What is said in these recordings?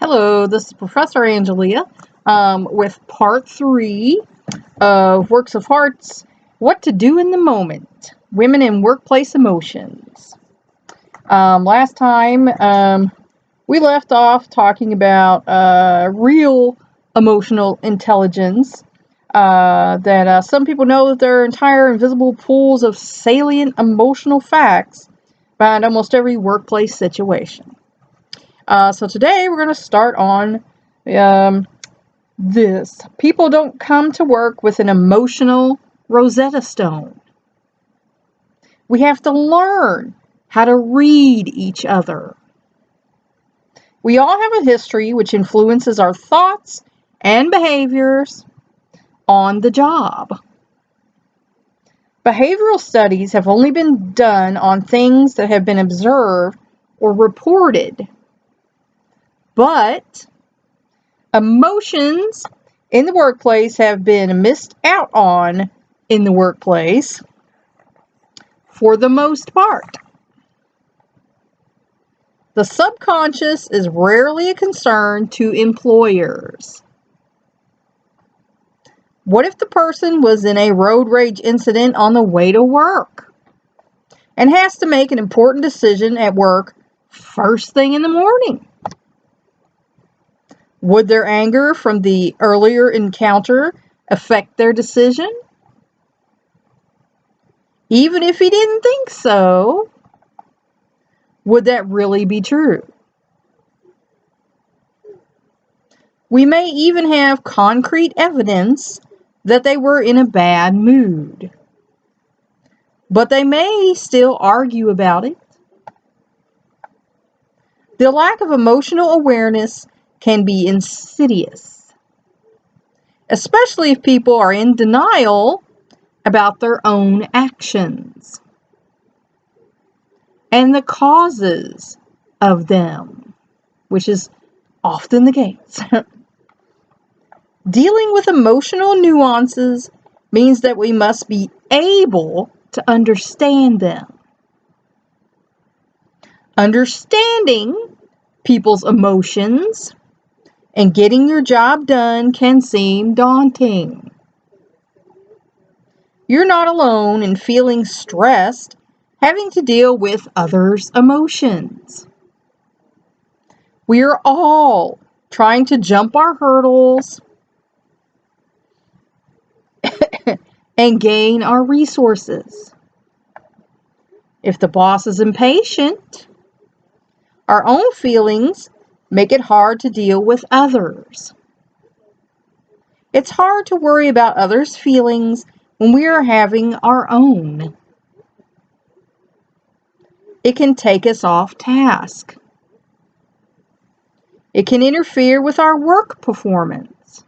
Hello, this is Professor Angelia with part 3 of Works of Hearts, What to Do in the Moment, Women in Workplace Emotions. Last time we left off talking about real emotional intelligence, that some people know that there are entire invisible pools of salient emotional facts behind almost every workplace situation. So today we're going to start on this. People don't come to work with an emotional Rosetta Stone. We have to learn how to read each other. We all have a history which influences our thoughts and behaviors on the job. Behavioral studies have only been done on things that have been observed or reported. But emotions in the workplace have been missed out on in the workplace for the most part. The subconscious is rarely a concern to employers. What if the person was in a road rage incident on the way to work and has to make an important decision at work first thing in the morning? Would their anger from the earlier encounter affect their decision? Even if he didn't think so, would that really be true? We may even have concrete evidence that they were in a bad mood, but they may still argue about it. The lack of emotional awareness can be insidious, especially if people are in denial about their own actions and the causes of them, which is often the case. Dealing with emotional nuances means that we must be able to understand them. Understanding people's emotions and getting your job done can seem daunting. You're not alone in feeling stressed, having to deal with others' emotions. We are all trying to jump our hurdles and gain our resources. If the boss is impatient, our own feelings make it hard to deal with others. It's hard to worry about others' feelings when we are having our own. It can take us off task. It can interfere with our work performance.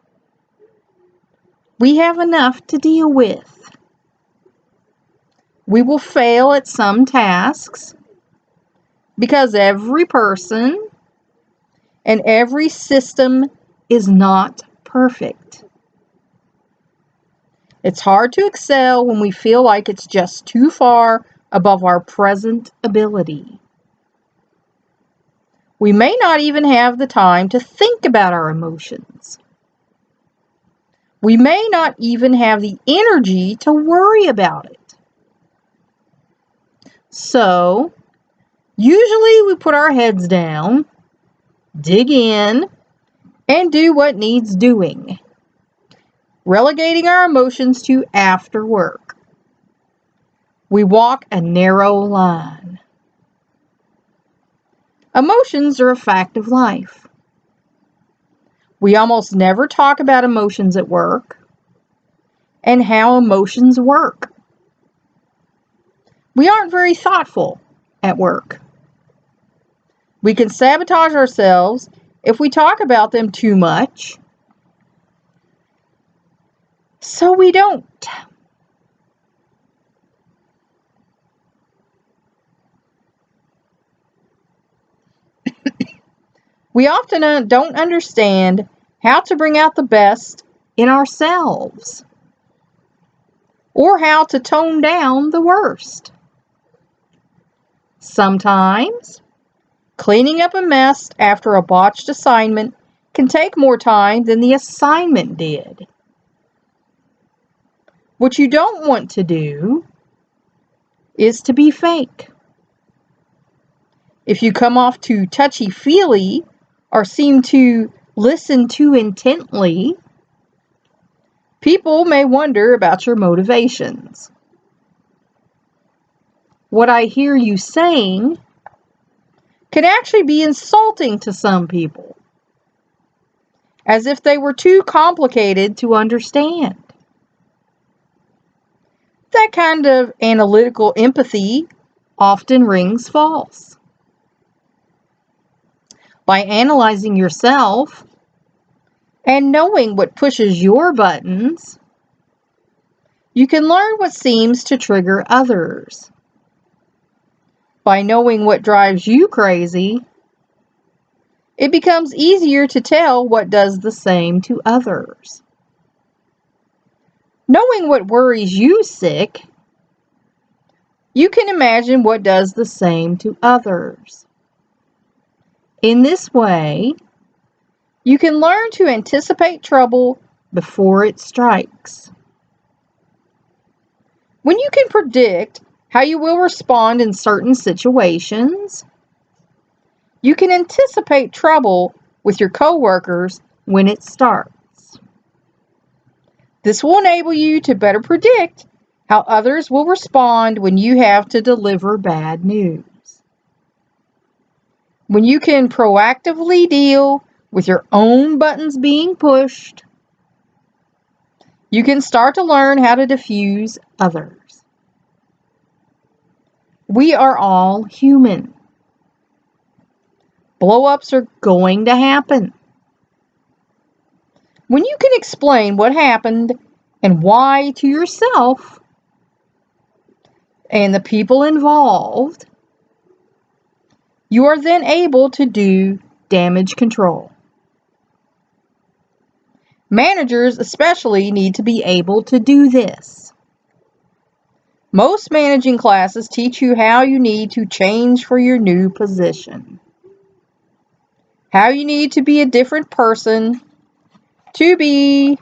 We have enough to deal with. We will fail at some tasks because every person and every system is not perfect. It's hard to excel when we feel like it's just too far above our present ability. We may not even have the time to think about our emotions. We may not even have the energy to worry about it. So, usually we put our heads down, dig in, and do what needs doing, relegating our emotions to after work. We walk a narrow line. Emotions are a fact of life. We almost never talk about emotions at work and how emotions work. We aren't very thoughtful at work. We can sabotage ourselves if we talk about them too much, so we don't. We often don't understand how to bring out the best in ourselves or how to tone down the worst. Sometimes Cleaning up a mess after a botched assignment can take more time than the assignment did. What you don't want to do is to be fake. If you come off too touchy-feely or seem to listen too intently, people may wonder about your motivations. What I hear you saying can actually be insulting to some people, as if they were too complicated to understand. That kind of analytical empathy often rings false. By analyzing yourself and knowing what pushes your buttons, you can learn what seems to trigger others. By knowing what drives you crazy, it becomes easier to tell what does the same to others. Knowing what worries you sick, you can imagine what does the same to others. In this way, you can learn to anticipate trouble before it strikes. When you can predict how you will respond in certain situations, you can anticipate trouble with your coworkers when it starts. This will enable you to better predict how others will respond when you have to deliver bad news. When you can proactively deal with your own buttons being pushed, you can start to learn how to diffuse others. We are all human. Blow-ups are going to happen. When you can explain what happened and why to yourself and the people involved, you are then able to do damage control. Managers especially need to be able to do this. Most managing classes teach you how you need to change for your new position. How you need to be a different person to be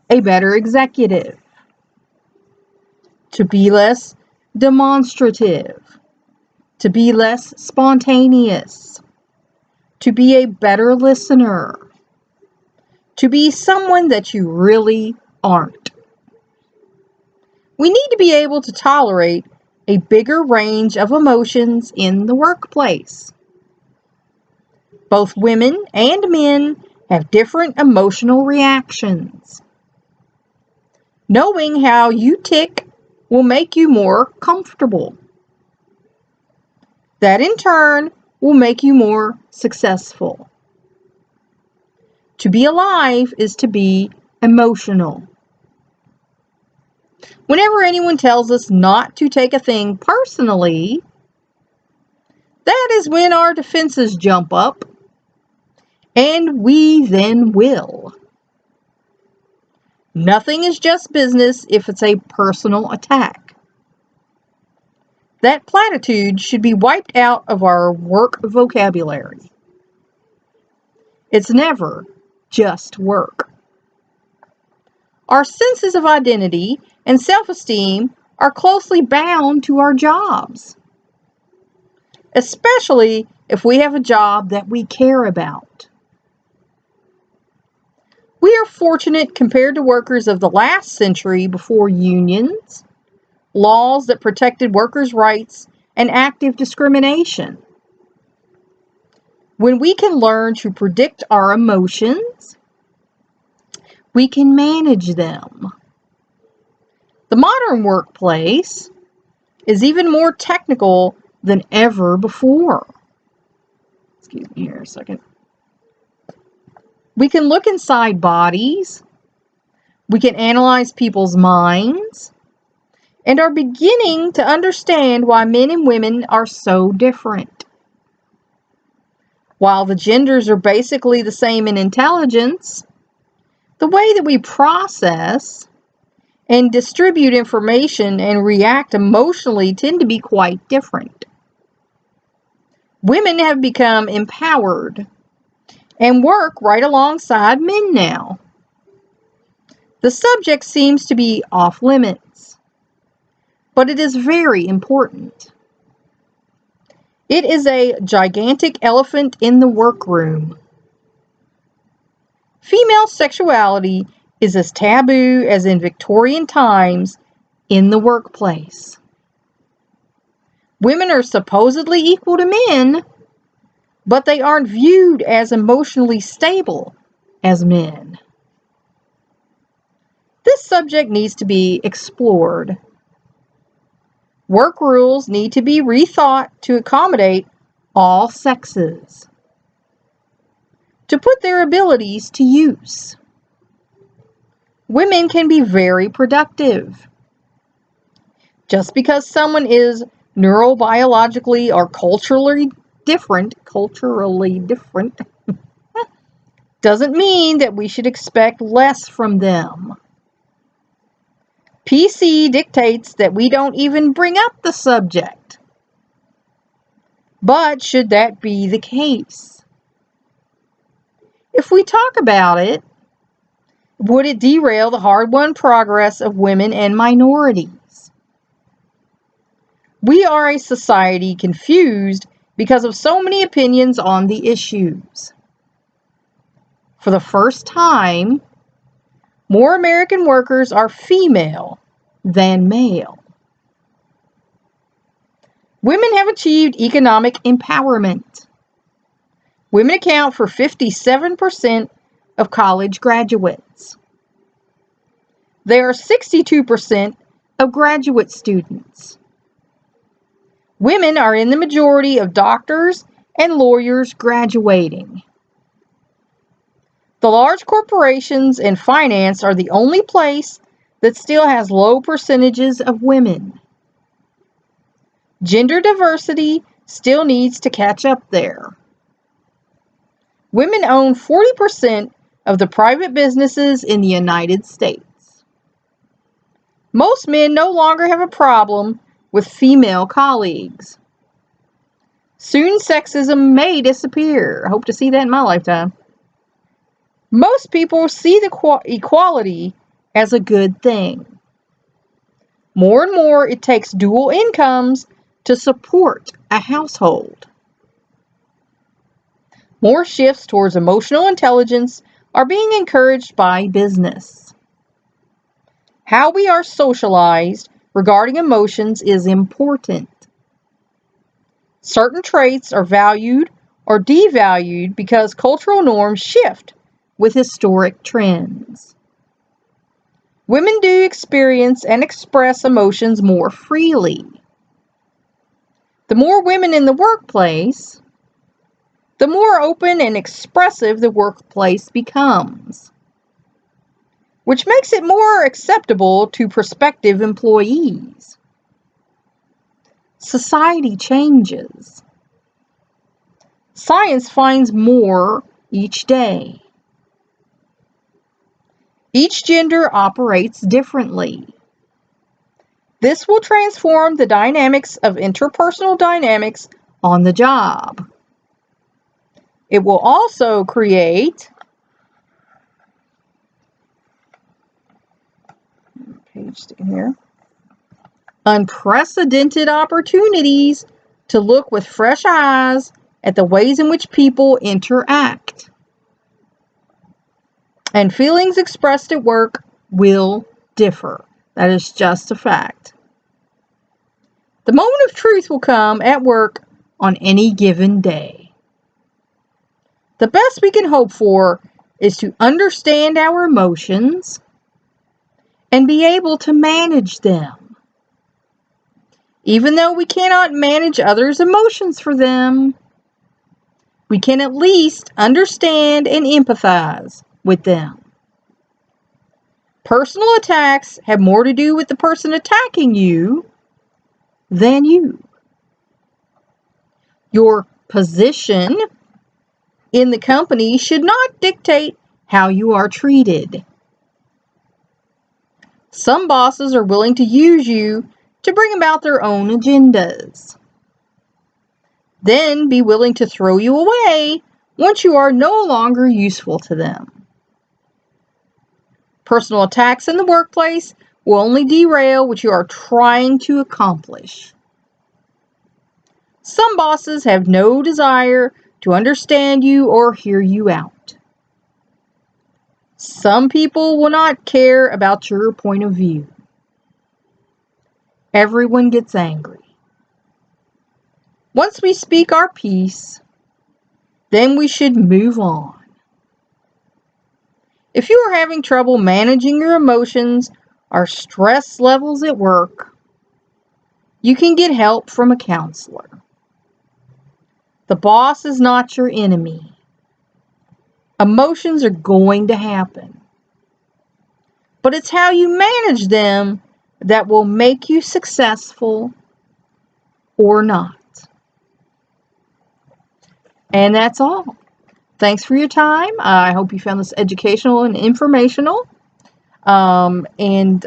a better executive. To be less demonstrative. To be less spontaneous. To be a better listener. To be someone that you really aren't. We need to be able to tolerate a bigger range of emotions in the workplace. Both women and men have different emotional reactions. Knowing how you tick will make you more comfortable. That in turn will make you more successful. To be alive is to be emotional. Whenever anyone tells us not to take a thing personally, that is when our defenses jump up, and we then will. Nothing is just business if it's a personal attack. That platitude should be wiped out of our work vocabulary. It's never just work. Our senses of identity and self-esteem are closely bound to our jobs, especially if we have a job that we care about. We are fortunate compared to workers of the last century before unions, laws that protected workers' rights, and active discrimination. When we can learn to predict our emotions, we can manage them. The modern workplace is even more technical than ever before. Excuse me here a second. We can look inside bodies. We can analyze people's minds, and are beginning to understand why men and women are so different. While the genders are basically the same in intelligence, the way that we process and distribute information and react emotionally tend to be quite different. Women have become empowered and work right alongside men now. The subject seems to be off limits, but it is very important. It is a gigantic elephant in the workroom. Female sexuality is as taboo as in Victorian times in the workplace. Women are supposedly equal to men, but they aren't viewed as emotionally stable as men. This subject needs to be explored. Work rules need to be rethought to accommodate all sexes, to put their abilities to use. Women can be very productive. Just because someone is neurobiologically or culturally different, doesn't mean that we should expect less from them. PC dictates that we don't even bring up the subject. But should that be the case? If we talk about it, would it derail the hard-won progress of women and minorities? We are a society confused because of so many opinions on the issues. For the first time, more American workers are female than male. Women have achieved economic empowerment. Women account for 57% of college graduates. They are 62% of graduate students. Women are in the majority of doctors and lawyers graduating. The large corporations and finance are the only place that still has low percentages of women. Gender diversity still needs to catch up there. Women own 40% of the private businesses in the United States. Most men no longer have a problem with female colleagues. Soon sexism may disappear. I hope to see that in my lifetime. Most people see the equality as a good thing. More and more, it takes dual incomes to support a household. More shifts towards emotional intelligence are being encouraged by business. How we are socialized regarding emotions is important. Certain traits are valued or devalued because cultural norms shift with historic trends. Women do experience and express emotions more freely. The more women in the workplace, the more open and expressive the workplace becomes, which makes it more acceptable to prospective employees. Society changes. Science finds more each day. Each gender operates differently. This will transform the dynamics of interpersonal dynamics on the job. It will also create unprecedented opportunities to look with fresh eyes at the ways in which people interact. And feelings expressed at work will differ. That is just a fact. The moment of truth will come at work on any given day. The best we can hope for is to understand our emotions and be able to manage them. Even though we cannot manage others' emotions for them, we can at least understand and empathize with them. Personal attacks have more to do with the person attacking you than you. Your position in the company should not dictate how you are treated. Some bosses are willing to use you to bring about their own agendas. then be willing to throw you away once you are no longer useful to them. Personal attacks in the workplace will only derail what you are trying to accomplish. Some bosses have no desire to understand you or hear you out. Some people will not care about your point of view. Everyone gets angry. Once we speak our piece, then we should move on. If you are having trouble managing your emotions or stress levels at work, you can get help from a counselor. The boss is not your enemy. Emotions are going to happen. But it's how you manage them that will make you successful or not. And that's all. Thanks for your time. I hope you found this educational and informational. And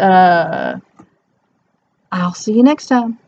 I'll see you next time.